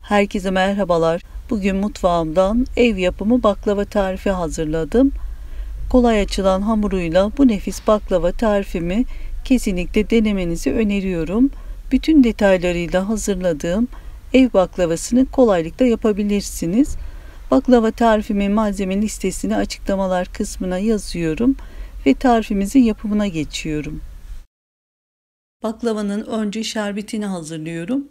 Herkese merhabalar. Bugün mutfağımdan ev yapımı baklava tarifi hazırladım. Kolay açılan hamuruyla bu nefis baklava tarifimi kesinlikle denemenizi öneriyorum. Bütün detaylarıyla hazırladığım ev baklavasını kolaylıkla yapabilirsiniz. Baklava tarifimin malzeme listesini açıklamalar kısmına yazıyorum ve tarifimizin yapımına geçiyorum. Baklavanın önce şerbetini hazırlıyorum.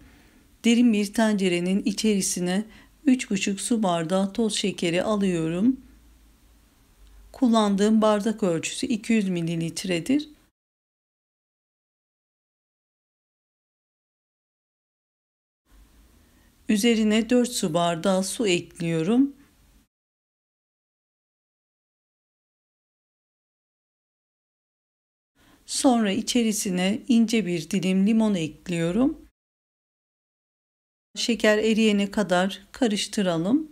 Derin bir tencerenin içerisine 3,5 su bardağı toz şekeri alıyorum. Kullandığım bardak ölçüsü 200 mililitredir. Üzerine 4 su bardağı su ekliyorum. Sonra içerisine ince bir dilim limon ekliyorum. Şeker eriyene kadar karıştıralım.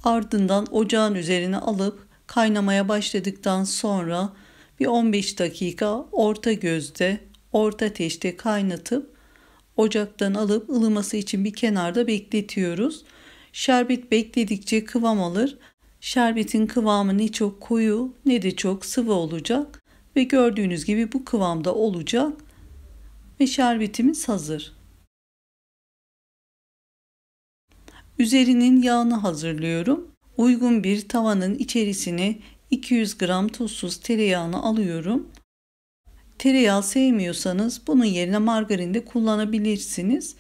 Ardından ocağın üzerine alıp kaynamaya başladıktan sonra bir 15 dakika orta gözde, orta ateşte kaynatıp ocaktan alıp ılıması için bir kenarda bekletiyoruz. Şerbet bekledikçe kıvam alır. Şerbetin kıvamı ne çok koyu ne de çok sıvı olacak ve gördüğünüz gibi bu kıvamda olacak ve şerbetimiz hazır. Üzerinin yağını hazırlıyorum. Uygun bir tavanın içerisine 200 gram tuzsuz tereyağını alıyorum. Tereyağı sevmiyorsanız bunun yerine margarin de kullanabilirsiniz.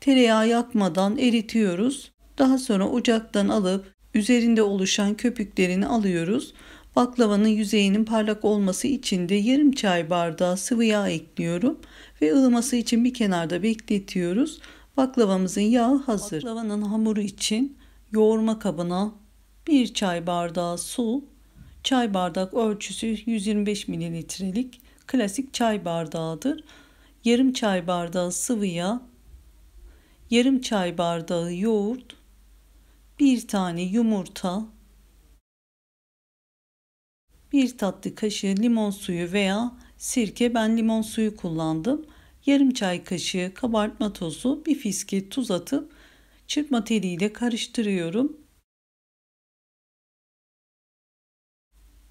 Tereyağı yakmadan eritiyoruz. Daha sonra ocaktan alıp üzerinde oluşan köpüklerini alıyoruz. Baklavanın yüzeyinin parlak olması için de yarım çay bardağı sıvı yağ ekliyorum ve ılıması için bir kenarda bekletiyoruz. Baklavamızın yağı hazır. Baklavanın hamuru için yoğurma kabına 1 çay bardağı su, çay bardak ölçüsü 125 mililitrelik klasik çay bardağıdır. Yarım çay bardağı sıvı yağ, yarım çay bardağı yoğurt, bir tane yumurta, bir tatlı kaşığı limon suyu veya sirke, ben limon suyu kullandım. Yarım çay kaşığı kabartma tozu, bir fiske tuz atıp çırpma teliyle karıştırıyorum.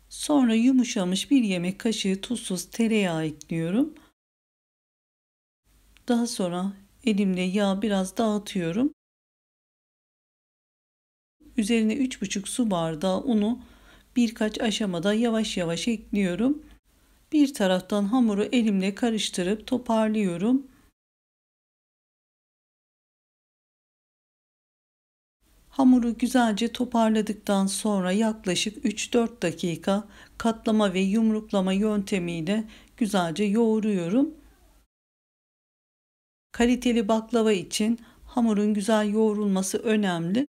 Sonra yumuşamış bir yemek kaşığı tuzsuz tereyağı ekliyorum. Daha sonra elimle yağı biraz dağıtıyorum. Üzerine 3,5 su bardağı unu birkaç aşamada yavaş yavaş ekliyorum. Bir taraftan hamuru elimle karıştırıp toparlıyorum. Hamuru güzelce toparladıktan sonra yaklaşık 3-4 dakika katlama ve yumruklama yöntemiyle güzelce yoğuruyorum. Kaliteli baklava için hamurun güzel yoğrulması önemli.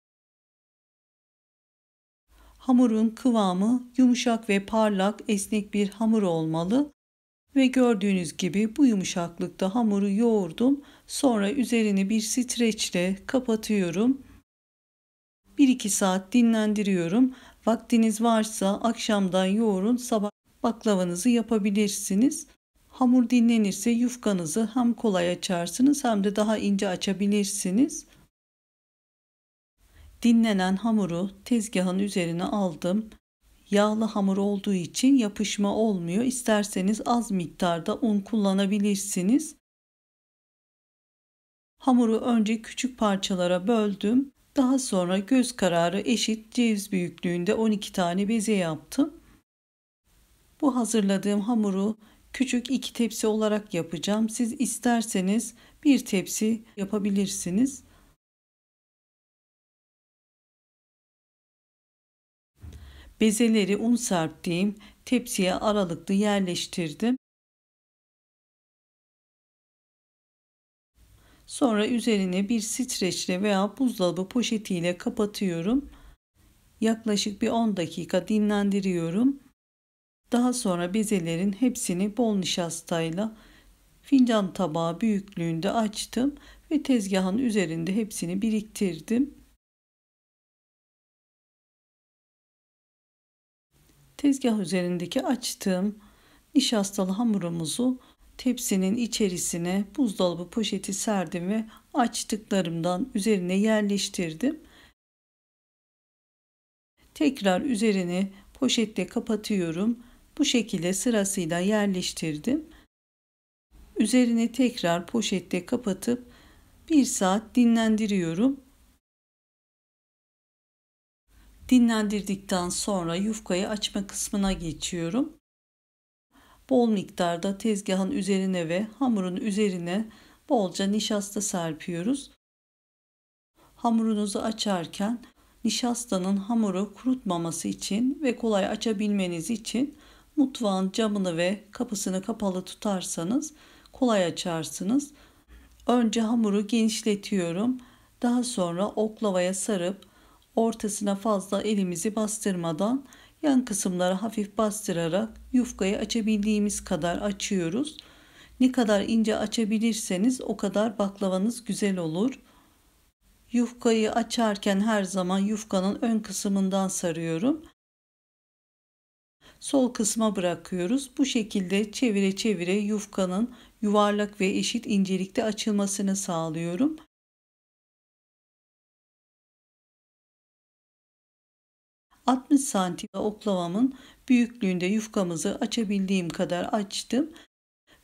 Hamurun kıvamı yumuşak ve parlak, esnek bir hamur olmalı. Ve gördüğünüz gibi bu yumuşaklıkta hamuru yoğurdum. Sonra üzerini bir streçle kapatıyorum. 1-2 saat dinlendiriyorum. Vaktiniz varsa akşamdan yoğurun, sabah baklavanızı yapabilirsiniz. Hamur dinlenirse yufkanızı hem kolay açarsınız hem de daha ince açabilirsiniz. Dinlenen hamuru tezgahın üzerine aldım. Yağlı hamur olduğu için yapışma olmuyor. İsterseniz az miktarda un kullanabilirsiniz. Hamuru önce küçük parçalara böldüm. Daha sonra göz kararı eşit ceviz büyüklüğünde 12 tane beze yaptım. Bu hazırladığım hamuru küçük 2 tepsi olarak yapacağım. Siz isterseniz bir tepsi yapabilirsiniz. Bezeleri un serptiğim tepsiye aralıklı yerleştirdim. Sonra üzerine bir streçle veya buzdolabı poşetiyle kapatıyorum. Yaklaşık bir 10 dakika dinlendiriyorum. Daha sonra bezelerin hepsini bol nişastayla fincan tabağı büyüklüğünde açtım ve tezgahın üzerinde hepsini biriktirdim. Tezgah üzerindeki açtığım nişastalı hamurumuzu tepsinin içerisine buzdolabı poşeti serdim ve açtıklarımdan üzerine yerleştirdim. Tekrar üzerine poşetle kapatıyorum. Bu şekilde sırasıyla yerleştirdim. Üzerine tekrar poşetle kapatıp 1 saat dinlendiriyorum. Dinlendirdikten sonra yufkayı açma kısmına geçiyorum. Bol miktarda tezgahın üzerine ve hamurun üzerine bolca nişasta serpiyoruz. Hamurunuzu açarken nişastanın hamuru kurutmaması için ve kolay açabilmeniz için mutfağın camını ve kapısını kapalı tutarsanız kolay açarsınız. Önce hamuru genişletiyorum. Daha sonra oklavaya sarıp ortasına fazla elimizi bastırmadan yan kısımları hafif bastırarak yufkayı açabildiğimiz kadar açıyoruz. Ne kadar ince açabilirseniz o kadar baklavanız güzel olur. Yufkayı açarken her zaman yufkanın ön kısmından sarıyorum. Sol kısma bırakıyoruz. Bu şekilde çevire çevire yufkanın yuvarlak ve eşit incelikte açılmasını sağlıyorum. ...60 santim oklavamın büyüklüğünde yufkamızı açabildiğim kadar açtım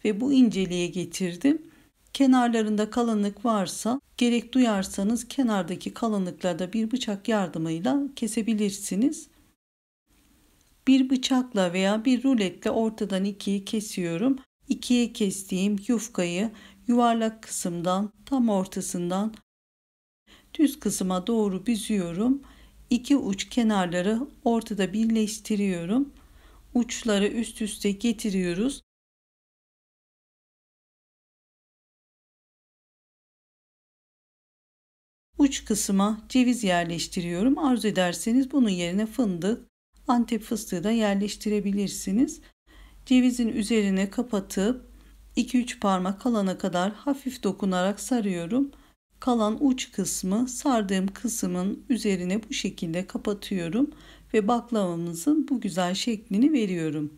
ve bu inceliğe getirdim. Kenarlarında kalınlık varsa gerek duyarsanız kenardaki kalınlıklarda bir bıçak yardımıyla kesebilirsiniz. Bir bıçakla veya bir ruletle ortadan ikiye kesiyorum. İkiye kestiğim yufkayı yuvarlak kısımdan tam ortasından düz kısma doğru büzüyorum. İki uç kenarları ortada birleştiriyorum. Uçları üst üste getiriyoruz. Uç kısma ceviz yerleştiriyorum. Arzu ederseniz bunun yerine fındık, Antep fıstığı da yerleştirebilirsiniz. Cevizin üzerine kapatıp 2-3 parmak kalana kadar hafif dokunarak sarıyorum. Kalan uç kısmı sardığım kısmın üzerine bu şekilde kapatıyorum ve baklavamızın bu güzel şeklini veriyorum.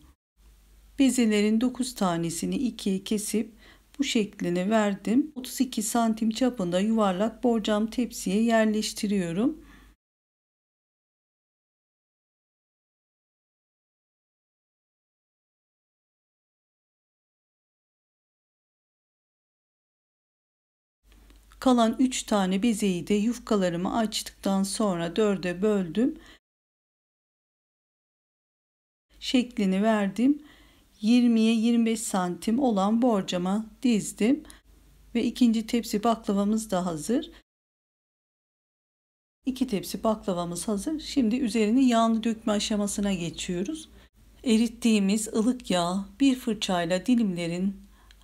Bezelerin 9 tanesini ikiye kesip bu şeklini verdim. 32 santim çapında yuvarlak borcam tepsiye yerleştiriyorum. Kalan 3 tane bezeyi de yufkalarımı açtıktan sonra 4'e böldüm. Şeklini verdim. 20'ye 25 santim olan borcama dizdim. Ve ikinci tepsi baklavamız da hazır. 2 tepsi baklavamız hazır. Şimdi üzerine yağını dökme aşamasına geçiyoruz. Erittiğimiz ılık yağ bir fırçayla dilimlerin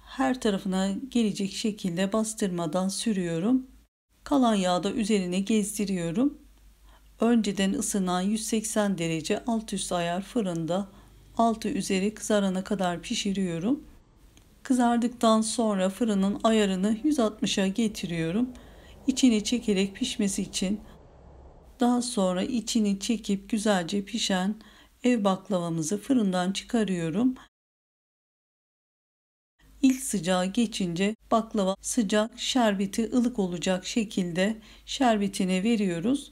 her tarafına gelecek şekilde bastırmadan sürüyorum. Kalan yağı da üzerine gezdiriyorum. Önceden ısınan 180 derece alt üst ayar fırında altı üzeri kızarana kadar pişiriyorum. Kızardıktan sonra fırının ayarını 160'a getiriyorum. İçini çekerek pişmesi için daha sonra içini çekip güzelce pişen ev baklavamızı fırından çıkarıyorum. İlk sıcağı geçince baklava sıcak, şerbeti ılık olacak şekilde şerbetine veriyoruz.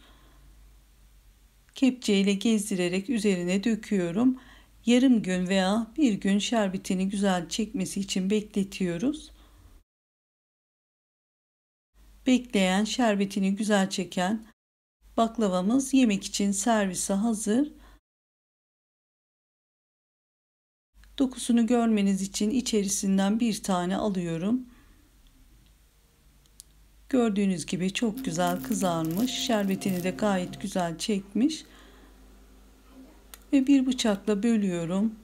Kepçe ile gezdirerek üzerine döküyorum. Yarım gün veya bir gün şerbetini güzel çekmesi için bekletiyoruz. Bekleyen, şerbetini güzel çeken baklavamız yemek için servise hazır. Dokusunu görmeniz için içerisinden bir tane alıyorum. Gördüğünüz gibi çok güzel kızarmış. Şerbetini de gayet güzel çekmiş. Ve bir bıçakla bölüyorum.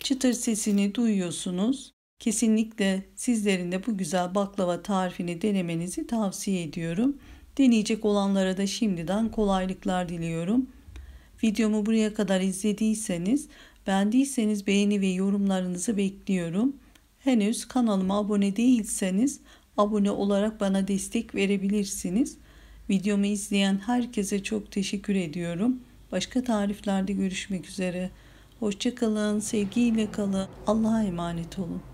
Çıtır sesini duyuyorsunuz. Kesinlikle sizlerin de bu güzel baklava tarifini denemenizi tavsiye ediyorum. Deneyecek olanlara da şimdiden kolaylıklar diliyorum. Videomu buraya kadar izlediyseniz, beğendiyseniz beğeni ve yorumlarınızı bekliyorum. Henüz kanalıma abone değilseniz abone olarak bana destek verebilirsiniz. Videomu izleyen herkese çok teşekkür ediyorum. Başka tariflerde görüşmek üzere. Hoşça kalın, sevgiyle kalın. Allah'a emanet olun.